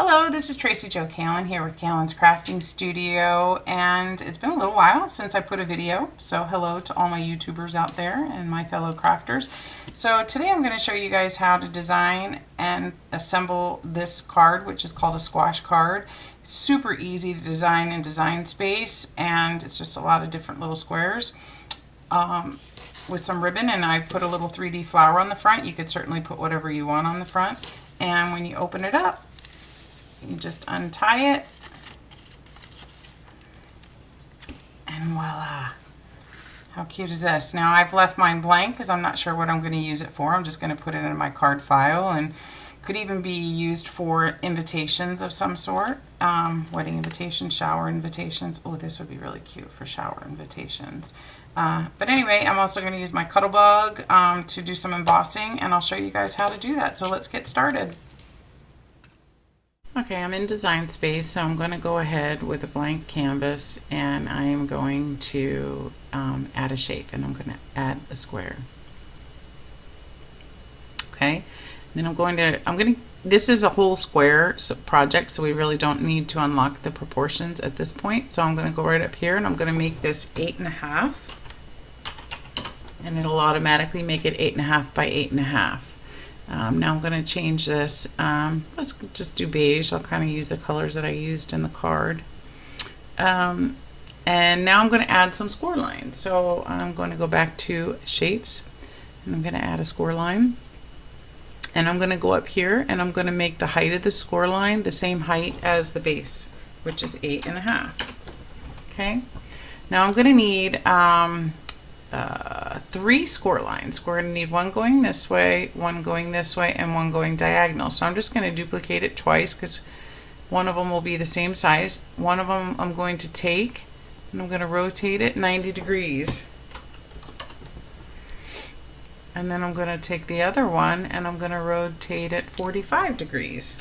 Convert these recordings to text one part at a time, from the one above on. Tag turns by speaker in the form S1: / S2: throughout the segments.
S1: Hello, this is Tracy Jo Kalin here with Kalin's Crafting Studio, and it's been a little while since I put a video, so hello to all my YouTubers out there and my fellow crafters. So today I'm going to show you guys how to design and assemble this card, which is called a squash card. It's super easy to design in Design Space, and it's just a lot of different little squares with some ribbon, and I put a little 3D flower on the front. You could certainly put whatever you want on the front, and when you open it up, you just untie it, and voila. How cute is this? Now I've left mine blank because I'm not sure what I'm going to use it for. I'm just going to put it in my card file, and could even be used for invitations of some sort. Wedding invitations, shower invitations. Oh, this would be really cute for shower invitations. But anyway, I'm also going to use my Cuttlebug to do some embossing, and I'll show you guys how to do that. So let's get started. Okay, I'm in Design Space, so I'm going to go ahead with a blank canvas, and I am going to add a shape, and I'm going to add a square. Okay, then I'm going to, this is a whole square project, so we really don't need to unlock the proportions at this point. So I'm going to go right up here, and I'm going to make this 8.5, and it'll automatically make it 8.5 by 8.5. Now I'm going to change this. Let's just do beige. I'll kind of use the colors that I used in the card. And now I'm going to add some score lines. So I'm going to go back to shapes, and I'm going to add a score line. And I'm going to go up here, and I'm going to make the height of the score line the same height as the base, which is 8.5. Okay. Now I'm going to need 3 score lines. We're going to need one going this way, one going this way, and one going diagonal. So I'm just going to duplicate it twice because one of them will be the same size. One of them I'm going to take, and I'm going to rotate it 90 degrees. And then I'm going to take the other one, and I'm going to rotate it 45 degrees.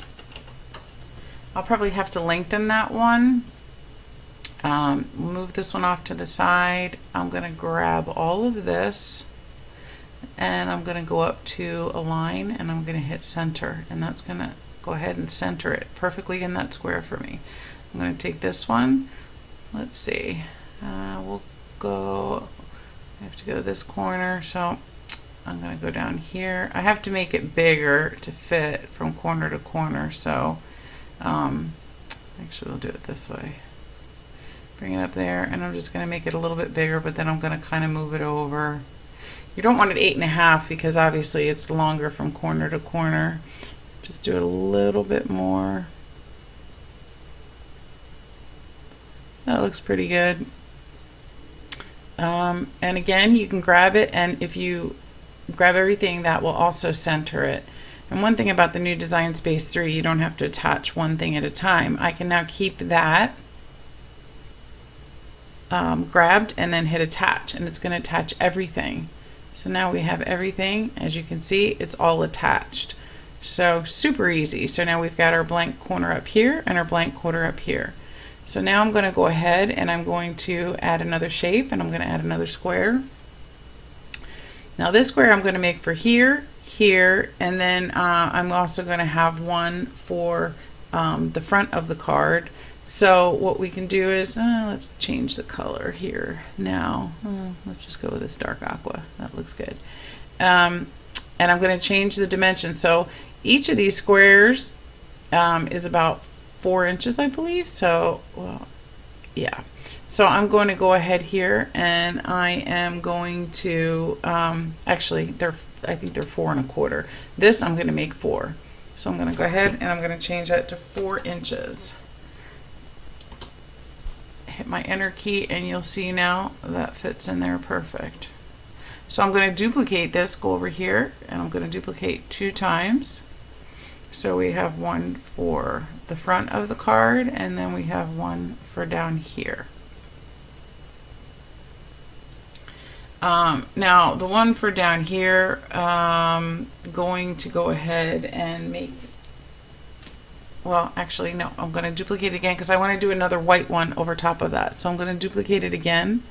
S1: I'll probably have to lengthen that one. Move this one off to the side. I'm going to grab all of this, and I'm going to go up to a line, and I'm going to hit center, and that's going to go ahead and center it perfectly in that square for me. I'm going to take this one. Let's see. We'll go, I have to go to this corner, so I'm going to go down here. I have to make it bigger to fit from corner to corner, so actually we'll do it this way. Bring it up there, and I'm just going to make it a little bit bigger, but then I'm going to kind of move it over. You don't want it 8.5 because obviously it's longer from corner to corner. Just do it a little bit more. That looks pretty good. And again, you can grab it, and if you grab everything, that will also center it. And one thing about the new Design Space 3, you don't have to attach one thing at a time. I can now keep that grabbed and then hit attach, and it's going to attach everything. So now we have everything. As you can see, it's all attached. So super easy. So now we've got our blank corner up here and our blank corner up here. So now I'm going to go ahead, and I'm going to add another shape, and I'm going to add another square. Now this square I'm going to make for here, here, and then I'm also going to have one for the front of the card. So what we can do is, let's change the color here now. Let's just go with this dark aqua. That looks good. And I'm going to change the dimension. So each of these squares is about 4 inches, I believe. So, well, yeah. So I'm going to go ahead here, and I am going to, actually, I think they're 4 1/4. This I'm going to make 4. So I'm going to go ahead, and I'm going to change that to 4 inches. Hit my enter key, and you'll see now that fits in there perfect. So I'm going to duplicate this, go over here, and I'm going to duplicate 2 times. So we have one for the front of the card, and then we have one for down here. Now the one for down here, going to go ahead and make, well, actually, no, I'm going to duplicate it again because I want to do another white one over top of that. So I'm going to duplicate it again.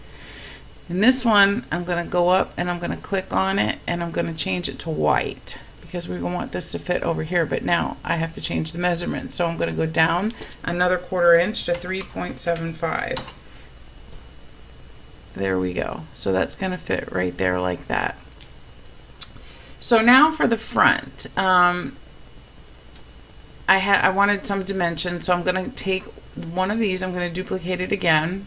S1: And this one, I'm going to go up, and I'm going to click on it, and I'm going to change it to white. because we want this to fit over here, but now I have to change the measurement. So I'm going to go down another 1/4 inch to 3.75. There we go. So that's going to fit right there like that. So now for the front, I wanted some dimension, so I'm going to take one of these, I'm going to duplicate it again.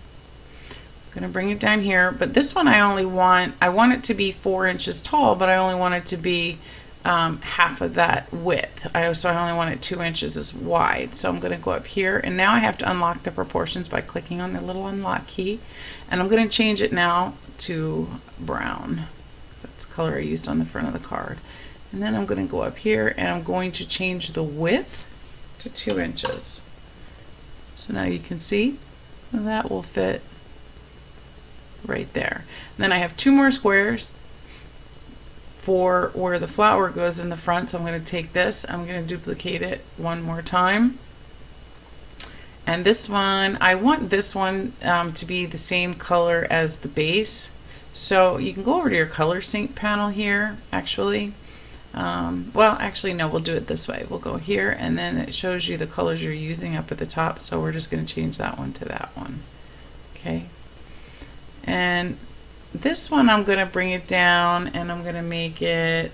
S1: I'm going to bring it down here, but this one I want it to be 4 inches tall, but I only want it to be half of that width. So I only want it 2 inches as wide. So I'm going to go up here, and now I have to unlock the proportions by clicking on the little unlock key, and I'm going to change it now to brown. That's the color I used on the front of the card. And then I'm going to go up here, and I'm going to change the width to 2 inches. So now you can see that will fit right there. And then I have 2 more squares for where the flower goes in the front, so I'm going to take this, I'm going to duplicate it one more time, and this one, I want this one to be the same color as the base, so you can go over to your color sync panel here, actually, well actually no, we'll do it this way, we'll go here, and then it shows you the colors you're using up at the top, so we're just going to change that one to that one. Okay, and this one I'm going to bring it down, and I'm going to make it,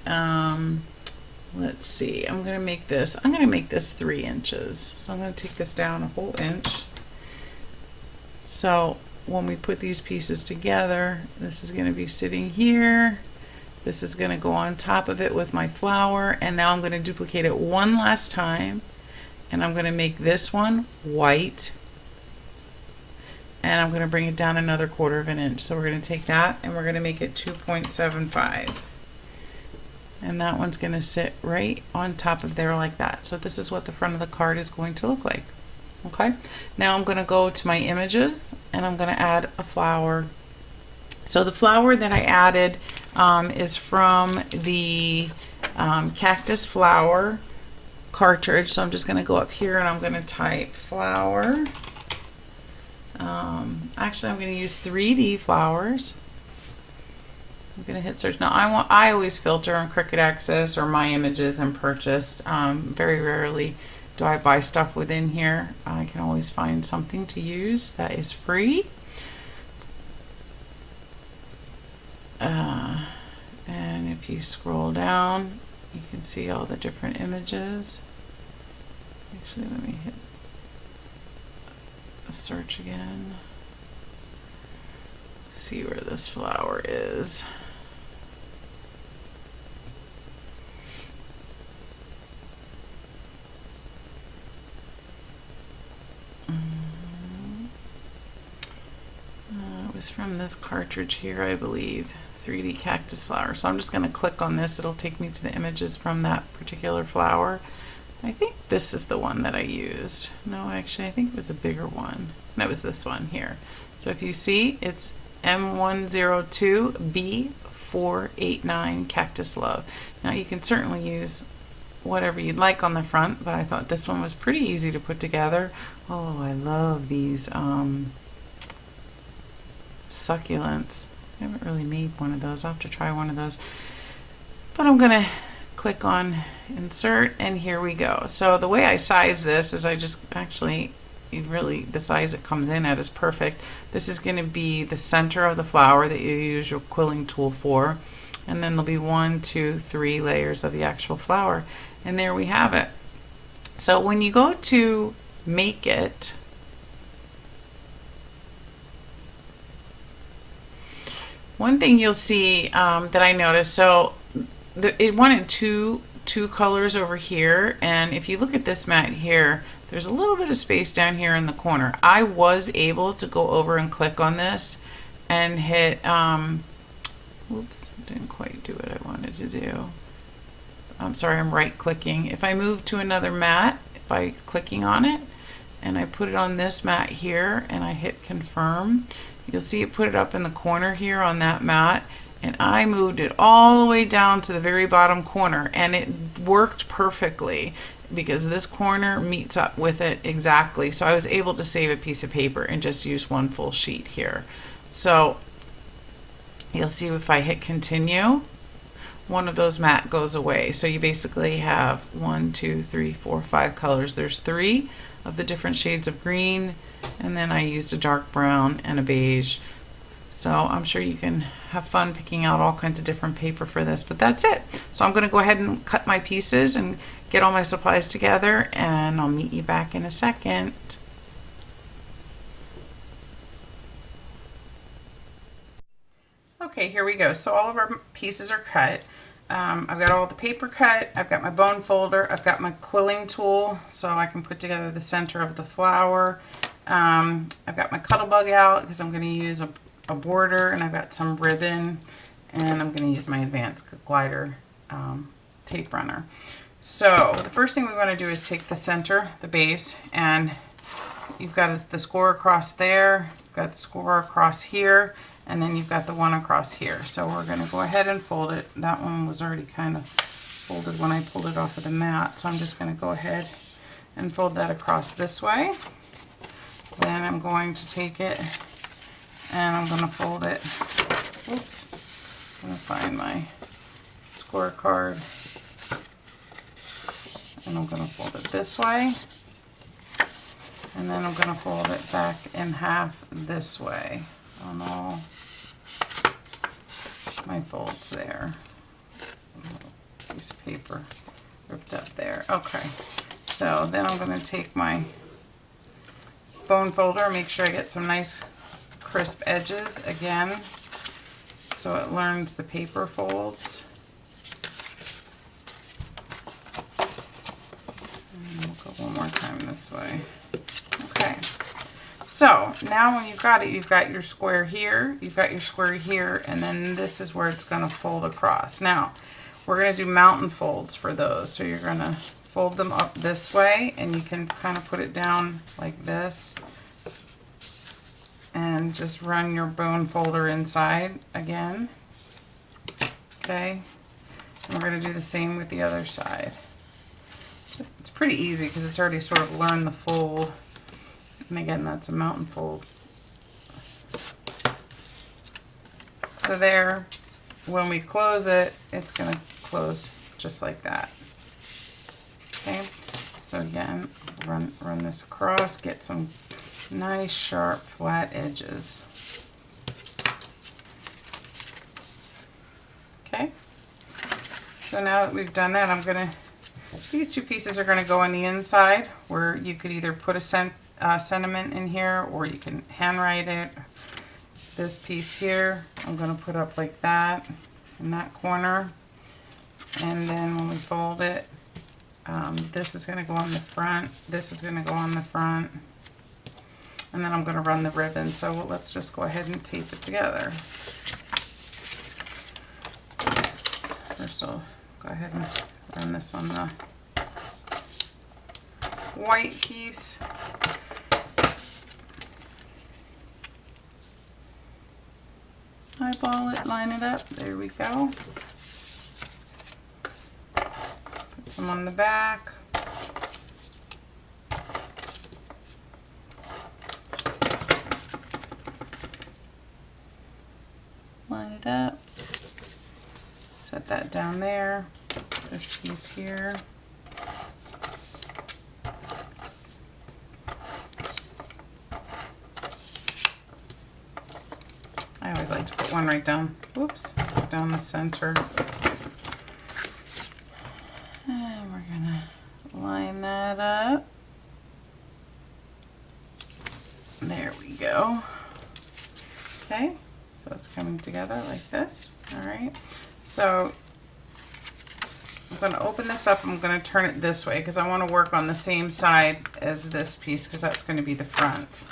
S1: let's see, I'm going to make this 3 inches. So I'm going to take this down a whole inch. So when we put these pieces together, this is going to be sitting here. This is going to go on top of it with my flower, and now I'm going to duplicate it one last time, and I'm going to make this one white. And I'm going to bring it down another 1/4 inch. So we're going to take that and we're going to make it 2.75. And that one's going to sit right on top of there like that. So this is what the front of the card is going to look like. Okay, now I'm going to go to my images, and I'm going to add a flower. So the flower that I added is from the cactus flower cartridge. So I'm just going to go up here, and I'm going to type flower. Actually, I'm going to use 3D flowers. I'm going to hit search. Now I always filter on Cricut Access or My Images and Purchased. Very rarely do I buy stuff within here. I can always find something to use that is free. And if you scroll down, you can see all the different images. Actually, let me hit search again. See where this flower is. It was from this cartridge here, I believe. 3D cactus flower. So I'm just going to click on this. It'll take me to the images from that particular flower. I think this is the one that I used. No, actually, I think it was a bigger one. No, it was this one here. So if you see, it's M102B489 Cactus Love. Now you can certainly use whatever you'd like on the front, but I thought this one was pretty easy to put together. Oh, I love these succulents. I haven't really made one of those. I'll have to try one of those. But I'm going to click on insert, and here we go. So the way I size this is I just actually, the size it comes in at is perfect. This is going to be the center of the flower that you use your quilling tool for, and then there'll be 1, 2, 3 layers of the actual flower, and there we have it. So when you go to make it, one thing you'll see that I noticed, so it wanted two colors over here, and if you look at this mat here, there's a little bit of space down here in the corner. I was able to go over and click on this and hit, oops, didn't quite do what I wanted to do. I'm sorry, I'm right clicking. If I move to another mat by clicking on it, and I put it on this mat here, and I hit confirm, you'll see it put it up in the corner here on that mat, and I moved it all the way down to the very bottom corner, and it worked perfectly because this corner meets up with it exactly. So I was able to save a piece of paper and just use one full sheet here. So you'll see if I hit continue, one of those matte goes away. So you basically have 1, 2, 3, 4, 5 colors. There's 3 of the different shades of green, and then I used a dark brown and a beige. So I'm sure you can have fun picking out all kinds of different paper for this, but that's it. So I'm going to go ahead and cut my pieces and get all my supplies together, and I'll meet you back in a second. Okay, here we go. So all of our pieces are cut. I've got all the paper cut, I've got my bone folder, I've got my quilling tool so I can put together the center of the flower. I've got my Cuttlebug out because I'm going to use a border, and I've got some ribbon, and I'm going to use my advanced glider tape runner. So the first thing we want to do is take the center, the base, and you've got the score across there, you've got the score across here, and then you've got the one across here. So we're going to go ahead and fold it. That one was already kind of folded when I pulled it off of the mat, so I'm just going to go ahead and fold that across this way. Then I'm going to take it and I'm going to fold it. Oops. I'm going to find my scorecard, and I'm going to fold it this way, and then I'm going to fold it back in half this way on all my folds there. A little piece of paper ripped up there. Okay, so then I'm going to take my bone folder, make sure I get some nice crisp edges again so it learns the paper folds. And we'll go one more time this way. Okay, so now when you've got it, you've got your square here, you've got your square here, and then this is where it's going to fold across. Now we're going to do mountain folds for those, so you're going to fold them up this way, and you can kind of put it down like this and just run your bone folder inside again. Okay, and we're going to do the same with the other side. So it's pretty easy because it's already sort of learned the fold, and again, that's a mountain fold. So there, when we close it, it's going to close just like that. Okay, so again, run this across, get some nice sharp flat edges. Okay, so now that we've done that, these two pieces are going to go on the inside, where you could either put a sentiment in here, or you can handwrite it. This piece here, I'm going to put up like that in that corner, and then when we fold it, this is going to go on the front, this is going to go on the front, and then I'm going to run the ribbon. So let's just go ahead and tape it together. First I'll go ahead and run this on the white piece. Eyeball it, line it up, there we go. Put some on the back. Line it up. Set that down there. This piece here. I always like to put one right down, whoops, down the center. And we're gonna line that up. There we go. Okay, so it's coming together like this. All right, so I'm going to open this up. I'm going to turn it this way because I want to work on the same side as this piece because that's going to be the front.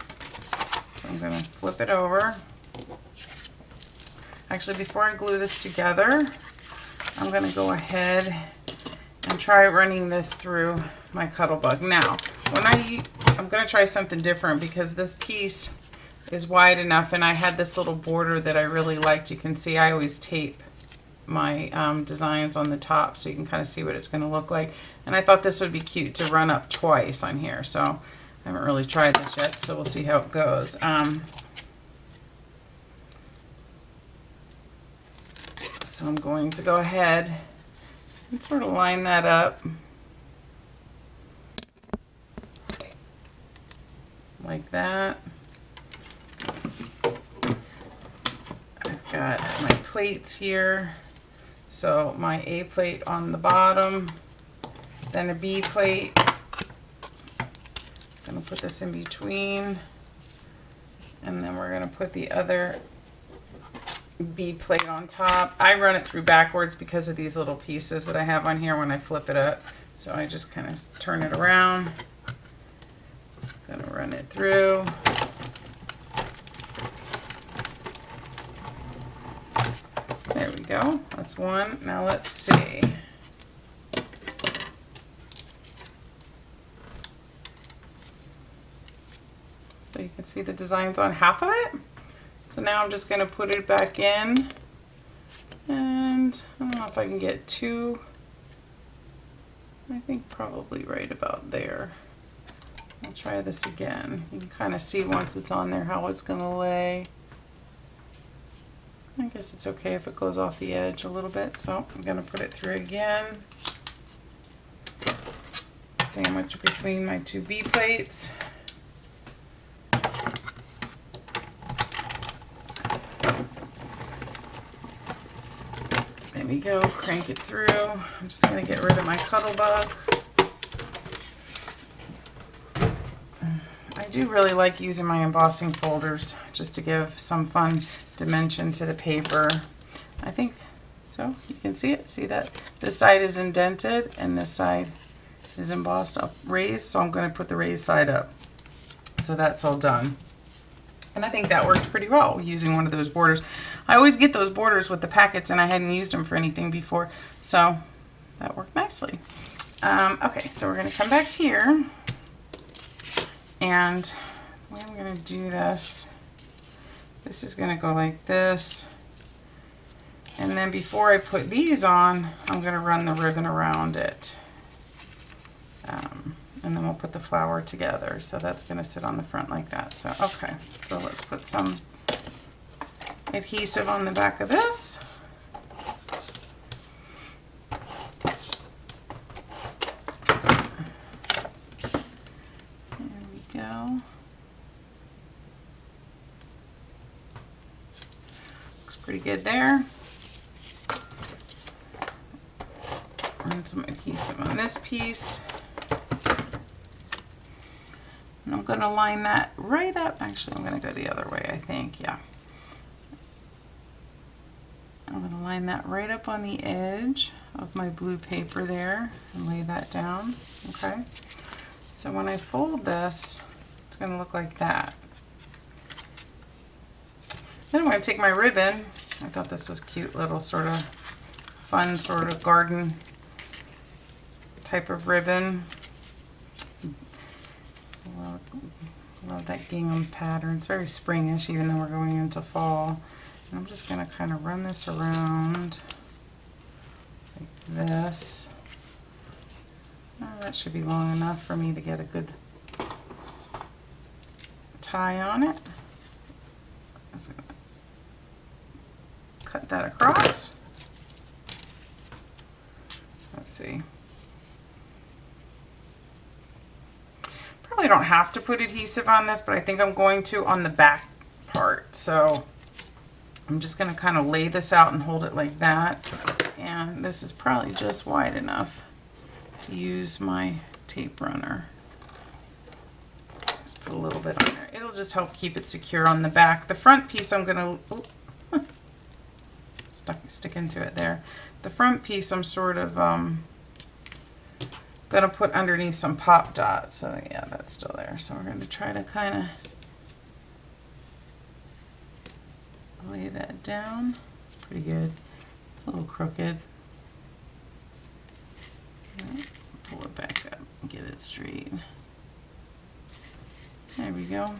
S1: So I'm going to flip it over. Actually, before I glue this together, I'm going to go ahead and try running this through my Cuttlebug. Now, I'm going to try something different because this piece is wide enough, and I had this little border that I really liked. You can see I always tape my designs on the top so you can kind of see what it's going to look like. And I thought this would be cute to run up twice on here. So I haven't really tried this yet, so we'll see how it goes. So I'm going to go ahead and sort of line that up like that. I've got my plates here. So my A plate on the bottom, then a B plate. I'm going to put this in between, and then we're going to put the other B plate on top. I run it through backwards because of these little pieces that I have on here when I flip it up. So I just kind of turn it around. Gonna run it through. There we go. That's one. Now let's see. So you can see the designs on half of it. So now I'm just going to put it back in, and I don't know if I can get two. I think probably right about there. I'll try this again. You can kind of see once it's on there how it's going to lay. I guess it's okay if it goes off the edge a little bit, so I'm going to put it through again. Sandwich between my two B plates. There we go, crank it through. I'm just going to get rid of my Cuttlebug. I do really like using my embossing folders just to give some fun dimension to the paper. I think, so you can see it. See that this side is indented and this side is embossed up, raised, so I'm going to put the raised side up. So that's all done. And I think that worked pretty well using one of those borders. I always get those borders with the packets and I hadn't used them for anything before, so that worked nicely. Okay, so we're going to come back here, and the way I'm going to do this, this is going to go like this, and then before I put these on, I'm going to run the ribbon around it. And then we'll put the flower together. So that's going to sit on the front like that. So, okay, so let's put some adhesive on the back of this. There we go. Looks pretty good there. And some adhesive on this piece. And I'm going to line that right up. Actually, I'm going to go the other way, I think. Yeah. I'm going to line that right up on the edge of my blue paper there and lay that down. Okay. So when I fold this, it's going to look like that. Then I'm going to take my ribbon. I thought this was cute, little sort of fun sort of garden type of ribbon. Love that gingham pattern. It's very springish even though we're going into fall. And I'm just going to kind of run this around like this. Oh, that should be long enough for me to get a good tie on it. I'm just going to cut that across. Let's see. Probably don't have to put adhesive on this, but I think I'm going to on the back part. So I'm just going to kind of lay this out and hold it like that. And this is probably just wide enough to use my tape runner. Just put a little bit on there. It'll just help keep it secure on the back. The front piece I'm going to stick into it there. The front piece I'm sort of going to put underneath some pop dots. So yeah, that's still there. So we're going to try to kind of lay that down. It's pretty good. It's a little crooked. Right. Pull it back up and get it straight. There we go.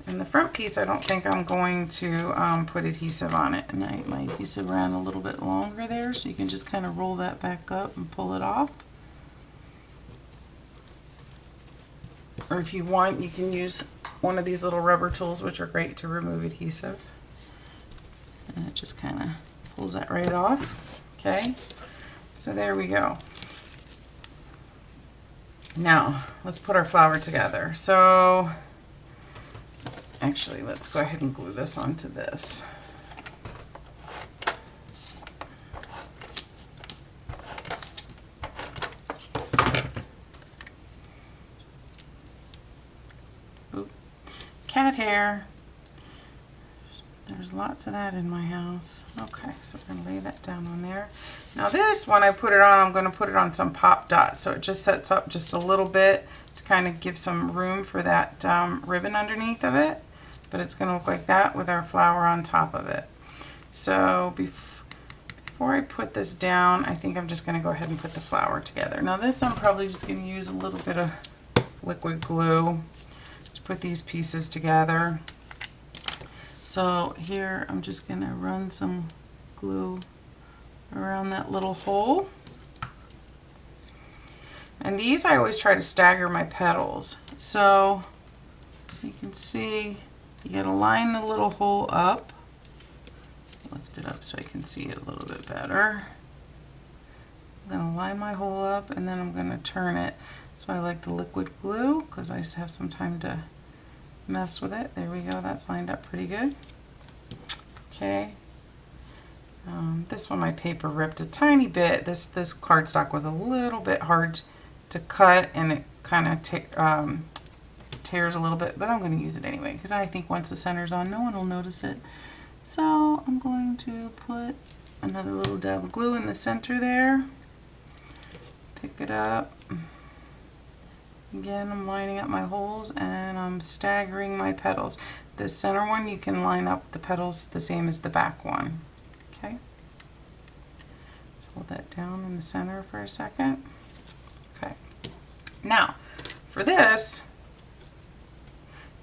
S1: And the front piece, I don't think I'm going to put adhesive on it. And my adhesive ran a little bit longer there, so you can just kind of roll that back up and pull it off. Or if you want, you can use one of these little rubber tools, which are great to remove adhesive. And it just kind of pulls that right off. Okay, so there we go. Now let's put our flower together. So actually, let's go ahead and glue this onto this. Oop. Cat hair. There's lots of that in my house. Okay, so we're going to lay that down on there. Now this, when I put it on, I'm going to put it on some pop dots. So it just sets up just a little bit to kind of give some room for that ribbon underneath of it. But it's going to look like that with our flower on top of it. So before I put this down, I think I'm just going to go ahead and put the flower together. Now this, I'm probably just going to use a little bit of liquid glue to put these pieces together. So here I'm just going to run some glue around that little hole. And these I always try to stagger my petals. So you can see you got to line the little hole up. Lift it up so I can see it a little bit better. I'm going to line my hole up and then I'm going to turn it. So I like the liquid glue because I have some time to mess with it. There we go, that's lined up pretty good. Okay. This one my paper ripped a tiny bit. This cardstock was a little bit hard to cut and it kind of tears a little bit, but I'm going to use it anyway because I think once the center's on, no one will notice it. So I'm going to put another little dab of glue in the center there. Pick it up. Again, I'm lining up my holes and I'm staggering my petals. The center one, you can line up the petals the same as the back one. Okay. Hold that down in the center for a second. Okay. Now, for this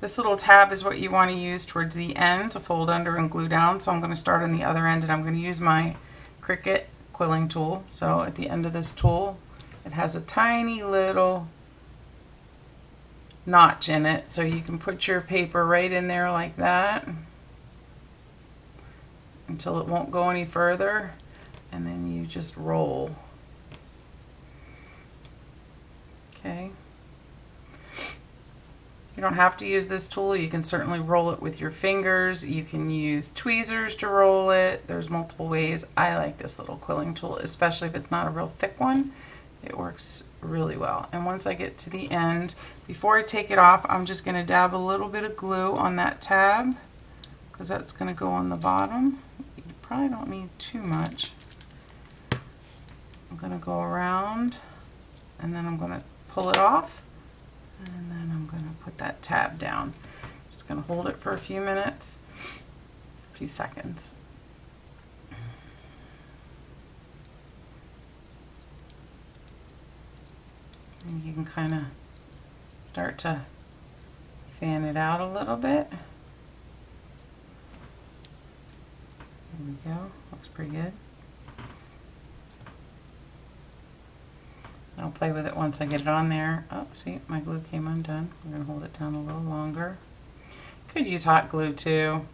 S1: little tab is what you want to use towards the end to fold under and glue down. So I'm going to start on the other end and I'm going to use my Cricut quilling tool. So at the end of this tool, it has a tiny little notch in it, so you can put your paper right in there like that until it won't go any further, and then you just roll. Okay. You don't have to use this tool. You can certainly roll it with your fingers. You can use tweezers to roll it. There's multiple ways. I like this little quilling tool, especially if it's not a real thick one. It works really well. And once I get to the end, before I take it off, I'm just going to dab a little bit of glue on that tab because that's going to go on the bottom. You probably don't need too much. I'm going to go around and then I'm going to pull it off and then I'm going to put that tab down. Just going to hold it for a few minutes, a few seconds. And you can kind of start to fan it out a little bit. There we go, looks pretty good. I'll play with it once I get it on there. Oh, see, my glue came undone. I'm going to hold it down a little longer. Could use hot glue too.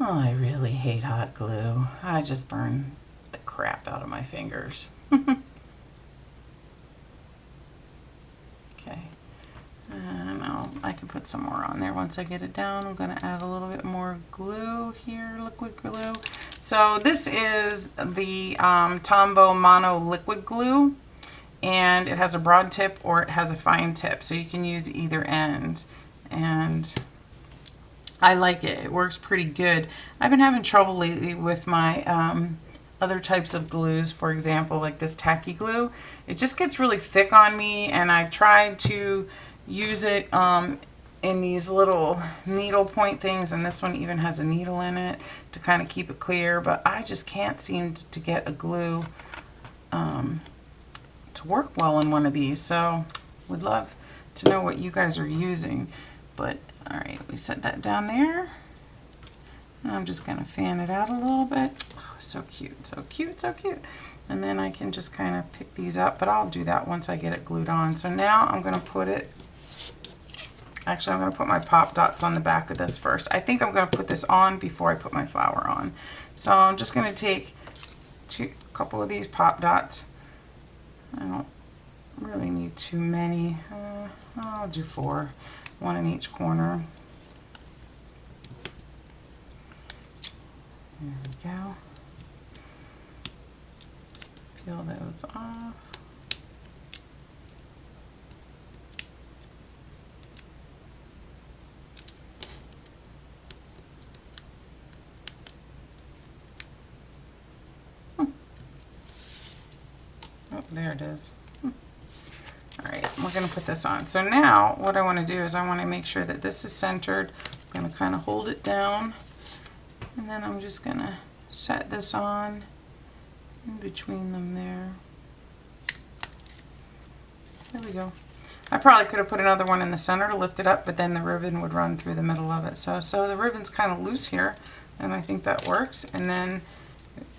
S1: Oh, I really hate hot glue. I just burn the crap out of my fingers. Okay, and I can put some more on there once I get it down. I'm going to add a little bit more glue here, liquid glue. So this is the Tombow Mono liquid glue, and it has a broad tip or it has a fine tip, so you can use either end. And I like it. It works pretty good. I've been having trouble lately with my other types of glues, for example, like this tacky glue. It just gets really thick on me, and I've tried to use it in these little needle point things, and this one even has a needle in it to kind of keep it clear, but I just can't seem to get a glue to work well in one of these. So would love to know what you guys are using. But all right, we set that down there. I'm just going to fan it out a little bit. Oh, so cute, so cute, so cute. And then I can just kind of pick these up, but I'll do that once I get it glued on. So now I'm going to put it Actually, I'm going to put my pop dots on the back of this first. I think I'm going to put this on before I put my flower on. So I'm just going to take a couple of these pop dots. I don't really need too many. I'll do 4, 1 in each corner. There we go. Peel those off. Oh, there it is. All right, we're going to put this on. So now what I want to do is I want to make sure that this is centered. I'm going to kind of hold it down, and then I'm just going to set this on in between them there. There we go. I probably could have put another one in the center to lift it up, but then the ribbon would run through the middle of it. So the ribbon's kind of loose here, and I think that works. And then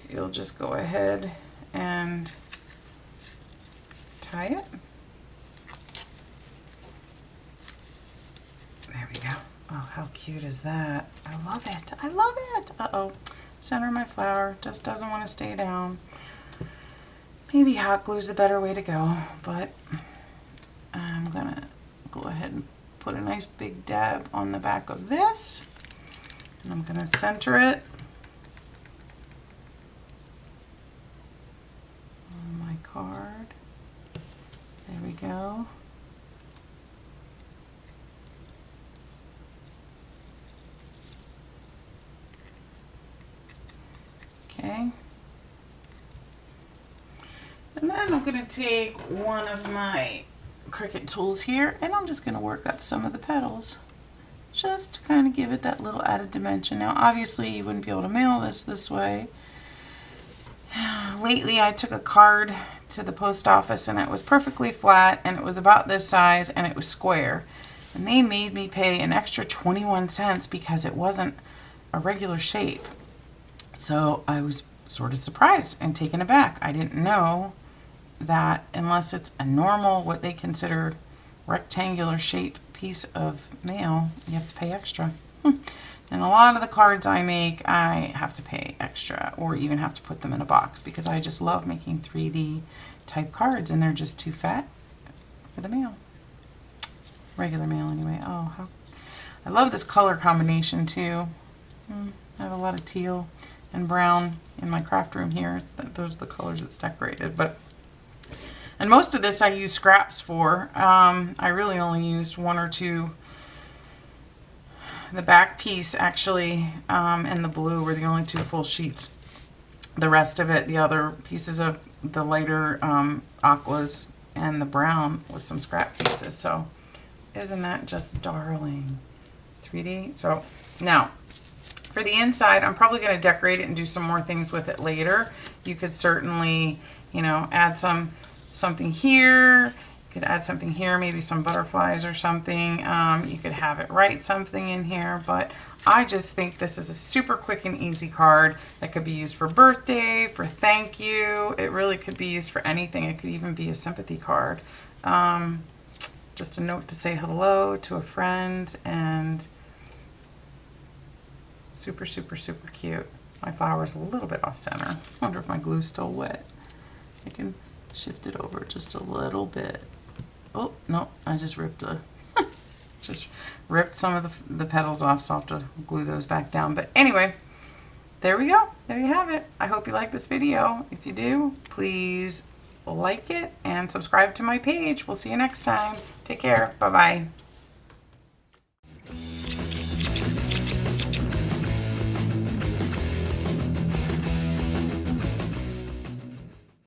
S1: you'll just go ahead and tie it. There we go. Oh, how cute is that? I love it. I love it. Uh-oh. Center of my flower just doesn't want to stay down. Maybe hot glue's a better way to go, but I'm gonna go ahead and put a nice big dab on the back of this, and I'm gonna center it on my card. There we go. Okay. And then I'm going to take one of my Cricut tools here, and I'm just going to work up some of the petals just to kind of give it that little added dimension. Now obviously you wouldn't be able to mail this way. Lately I took a card to the post office and it was perfectly flat and it was about this size and it was square. And they made me pay an extra 21 cents because it wasn't a regular shape. So I was sort of surprised and taken aback. I didn't know that unless it's a normal, what they consider rectangular shape piece of mail, you have to pay extra. And a lot of the cards I make, I have to pay extra or even have to put them in a box because I just love making 3D type cards and they're just too fat for the mail. Regular mail anyway. Oh, how I love this color combination too. I have a lot of teal and brown in my craft room here. Those are the colors it's decorated. And most of this I use scraps for. I really only used 1 or 2. The back piece actually and the blue were the only 2 full sheets. The rest of it, the other pieces of the lighter aquas and the brown was some scrap pieces. So isn't that just darling? 3D. So now for the inside, I'm probably going to decorate it and do some more things with it later. You could certainly, you know, add something here. You could add something here, maybe some butterflies or something. You could have it write something in here, but I just think this is a super quick and easy card that could be used for birthday, for thank you. It really could be used for anything. It could even be a sympathy card. Just a note to say hello to a friend, and super, super, super cute. My flower's a little bit off center. I wonder if my glue's still wet. I can shift it over just a little bit. Oh, no, I just ripped some of the petals off, so I'll have to glue those back down. But anyway, there we go. There you have it. I hope you like this video. If you do, please like it and subscribe to my page. We'll see you next time. Take care. Bye-bye.